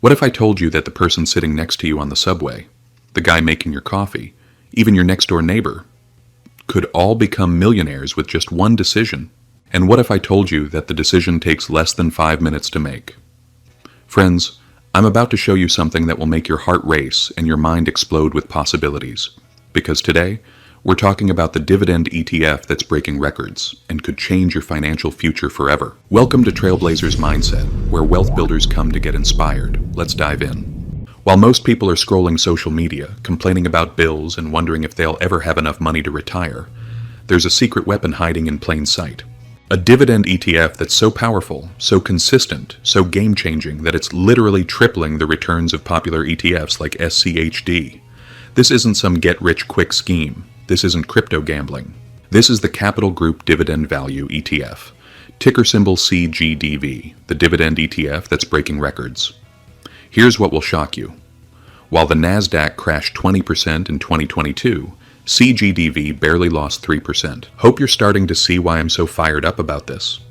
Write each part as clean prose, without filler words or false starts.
What if I told you that the person sitting next to you on the subway, the guy making your coffee, even your next door neighbor, could all become millionaires with just one decision? And what if I told you that the decision takes less than 5 minutes to make? Friends, I'm about to show you something that will make your heart race and your mind explode with possibilities. Because today, we're talking about the dividend ETF that's breaking records and could change your financial future forever. Welcome to Trailblazers Mindset, where wealth builders come to get inspired. Let's dive in. While most people are scrolling social media, complaining about bills and wondering if they'll ever have enough money to retire, there's a secret weapon hiding in plain sight. A dividend ETF that's so powerful, so consistent, so game-changing that it's literally tripling the returns of popular ETFs like SCHD. This isn't some get-rich-quick scheme. This isn't crypto gambling. This is the Capital Group Dividend Value ETF, ticker symbol CGDV, the dividend ETF that's breaking records. Here's what will shock you. While the Nasdaq crashed 20% in 2022, CGDV barely lost 3%. Hope you're starting to see why I'm so fired up about this.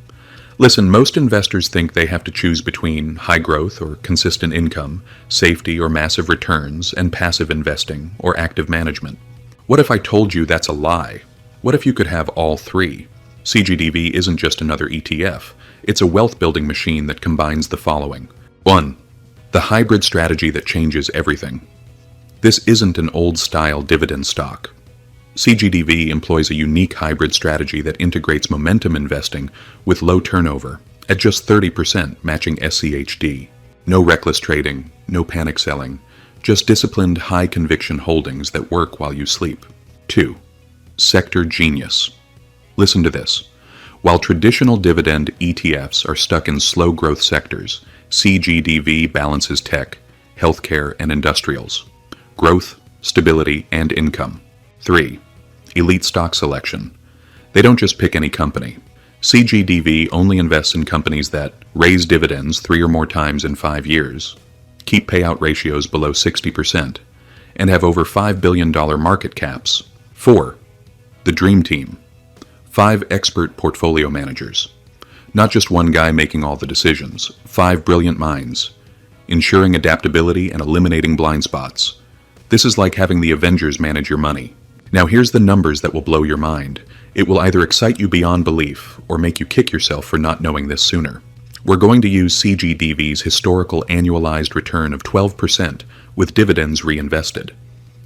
Listen, most investors think they have to choose between high growth or consistent income, safety or massive returns, and passive investing or active management. What if I told you that's a lie? What if you could have all three? CGDV isn't just another ETF. It's a wealth-building machine that combines the following. 1. The hybrid strategy that changes everything. This isn't an old-style dividend stock. CGDV employs a unique hybrid strategy that integrates momentum investing with low turnover, at just 30%, matching SCHD. No reckless trading, no panic selling. Just disciplined, high-conviction holdings that work while you sleep. 2. Sector genius. Listen to this. While traditional dividend ETFs are stuck in slow-growth sectors, CGDV balances tech, healthcare, and industrials. Growth, stability, and income. 3. Elite stock selection. They don't just pick any company. CGDV only invests in companies that raise dividends 3 or more times in 5 years, keep payout ratios below 60%, and have over $5 billion market caps. 4. The Dream Team. 5 expert portfolio managers. Not just one guy making all the decisions, 5 brilliant minds, ensuring adaptability and eliminating blind spots. This is like having the Avengers manage your money. Now here's the numbers that will blow your mind. It will either excite you beyond belief or make you kick yourself for not knowing this sooner. We're going to use CGDV's historical annualized return of 12% with dividends reinvested.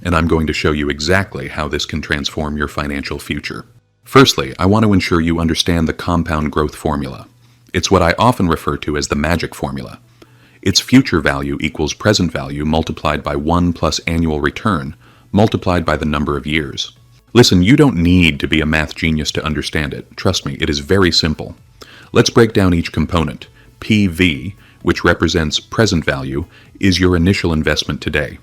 And I'm going to show you exactly how this can transform your financial future. Firstly, I want to ensure you understand the compound growth formula. It's what I often refer to as the magic formula. Its future value equals present value multiplied by 1 plus annual return, multiplied by the number of years. Listen, you don't need to be a math genius to understand it. Trust me, it is very simple. Let's break down each component. PV, which represents present value, is your initial investment today.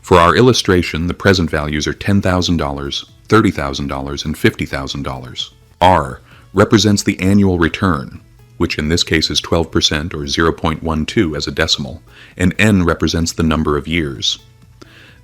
For our illustration, the present values are $10,000, $30,000, and $50,000. R represents the annual return, which in this case is 12% or 0.12 as a decimal, and N represents the number of years.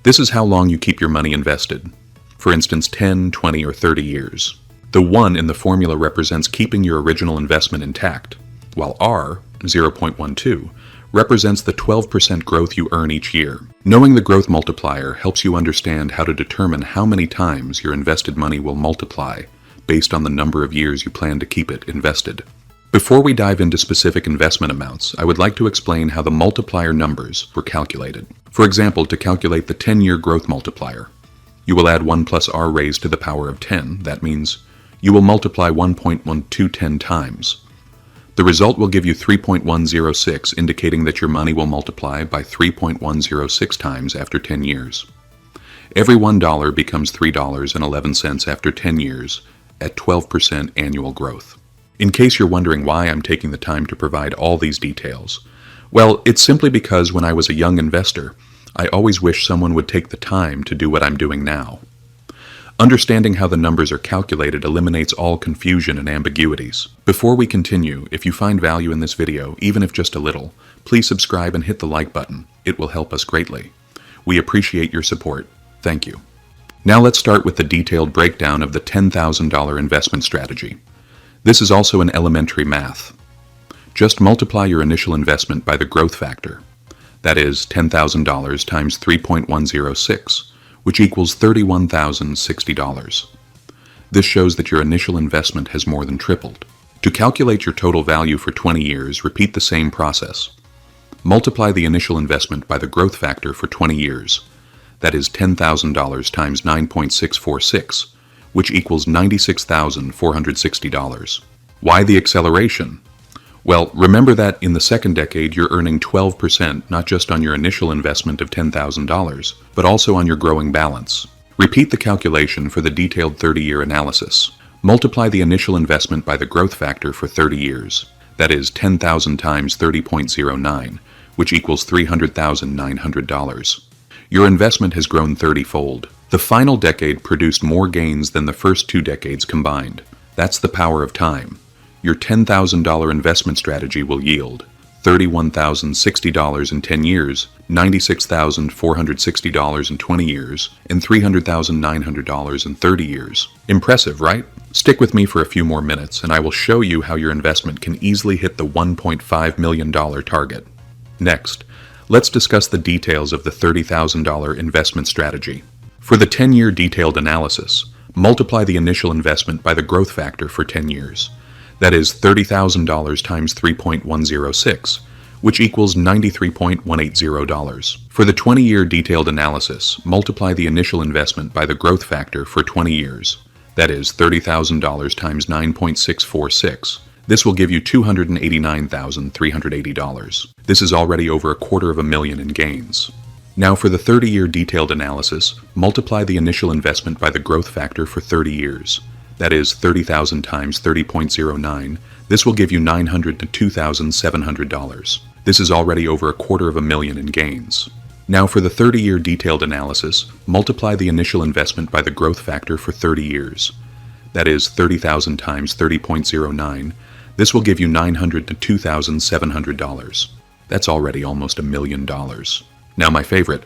This is how long you keep your money invested. For instance, 10, 20, or 30 years. The 1 in the formula represents keeping your original investment intact, while R, 0.12, represents the 12% growth you earn each year. Knowing the growth multiplier helps you understand how to determine how many times your invested money will multiply based on the number of years you plan to keep it invested. Before we dive into specific investment amounts, I would like to explain how the multiplier numbers were calculated. For example, to calculate the 10-year growth multiplier, you will add 1 plus R raised to the power of 10. That means you will multiply 1.1210 times. The result will give you 3.106, indicating that your money will multiply by 3.106 times after 10 years. Every $1 becomes $3.11 after 10 years at 12% annual growth. In case you're wondering why I'm taking the time to provide all these details, well, it's simply because when I was a young investor, I always wished someone would take the time to do what I'm doing now. Understanding how the numbers are calculated eliminates all confusion and ambiguities. Before we continue, if you find value in this video, even if just a little, please subscribe and hit the like button. It will help us greatly. We appreciate your support. Thank you. Now let's start with the detailed breakdown of the $10,000 investment strategy. This is also an elementary math. Just multiply your initial investment by the growth factor. That is $10,000 times 3.106, which equals $31,060. This shows that your initial investment has more than tripled. To calculate your total value for 20 years, repeat the same process. Multiply the initial investment by the growth factor for 20 years. That is $10,000 times 9.646, which equals $96,460. Why the acceleration? Well, remember that in the second decade you're earning 12% not just on your initial investment of $10,000, but also on your growing balance. Repeat the calculation for the detailed 30-year analysis. Multiply the initial investment by the growth factor for 30 years. That is 10,000 times 30.09, which equals $300,900. Your investment has grown 30-fold. The final decade produced more gains than the first 2 decades combined. That's the power of time. Your $10,000 investment strategy will yield $31,060 in 10 years, $96,460 in 20 years, and $300,900 in 30 years. Impressive, right? Stick with me for a few more minutes and I will show you how your investment can easily hit the $1.5 million target. Next, let's discuss the details of the $30,000 investment strategy. For the 10-year detailed analysis, multiply the initial investment by the growth factor for 10 years. That is $30,000 times 3.106, which equals $93.180. For the 20-year detailed analysis, multiply the initial investment by the growth factor for 20 years. That is $30,000 times 9.646. This will give you $289,380. This is already over $250,000 in gains. Now for the 30-year detailed analysis, multiply the initial investment by the growth factor for 30 years. That is 30,000 times 30.09. This will give you $902,700. This is already over $250,000 in gains. Now for the 30-year detailed analysis, multiply the initial investment by the growth factor for 30 years. That is 30,000 times 30.09. This will give you $902,700. That's already almost $1 million. Now my favorite,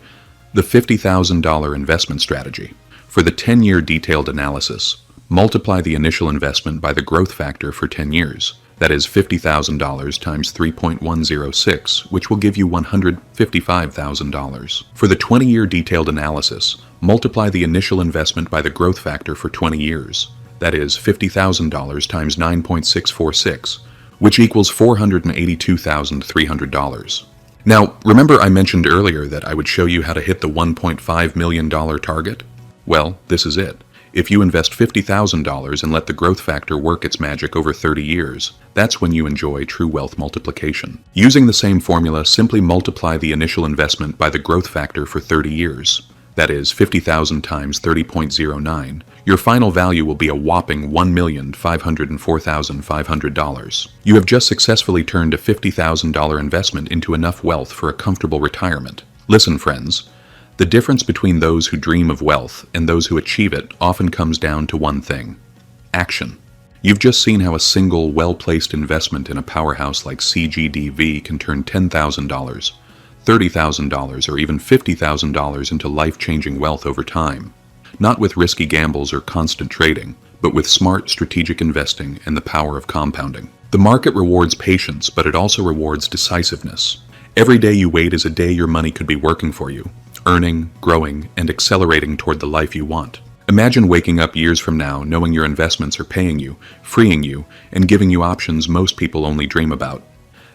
the $50,000 investment strategy. For the 10-year detailed analysis, multiply the initial investment by the growth factor for 10 years. That is $50,000 times 3.106, which will give you $155,000. For the 20-year detailed analysis, multiply the initial investment by the growth factor for 20 years. That is $50,000 times 9.646, which equals $482,300. Now, remember I mentioned earlier that I would show you how to hit the $1.5 million target? Well, this is it. If you invest $50,000 and let the growth factor work its magic over 30 years, that's when you enjoy true wealth multiplication. Using the same formula, simply multiply the initial investment by the growth factor for 30 years. That is 50,000 times 30.09. Your final value will be a whopping $1,504,500. You have just successfully turned a $50,000 investment into enough wealth for a comfortable retirement. Listen, friends. The difference between those who dream of wealth and those who achieve it often comes down to one thing: action. You've just seen how a single, well-placed investment in a powerhouse like CGDV can turn $10,000, $30,000, or even $50,000 into life-changing wealth over time. Not with risky gambles or constant trading, but with smart, strategic investing and the power of compounding. The market rewards patience, but it also rewards decisiveness. Every day you wait is a day your money could be working for you, earning, growing, and accelerating toward the life you want. Imagine waking up years from now knowing your investments are paying you, freeing you, and giving you options most people only dream about.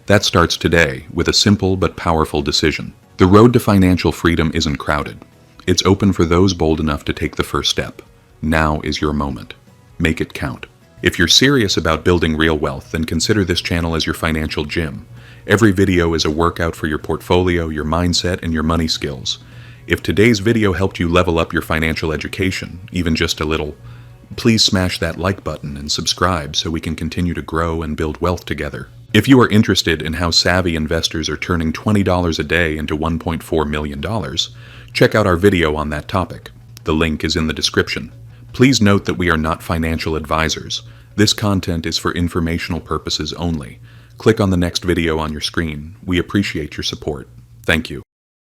That starts today with a simple but powerful decision. The road to financial freedom isn't crowded. It's open for those bold enough to take the first step. Now is your moment. Make it count. If you're serious about building real wealth, then consider this channel as your financial gym. Every video is a workout for your portfolio, your mindset, and your money skills. If today's video helped you level up your financial education, even just a little, please smash that like button and subscribe so we can continue to grow and build wealth together. If you are interested in how savvy investors are turning $20 a day into $1.4 million, check out our video on that topic. The link is in the description. Please note that we are not financial advisors. This content is for informational purposes only. Click on the next video on your screen. We appreciate your support. Thank you.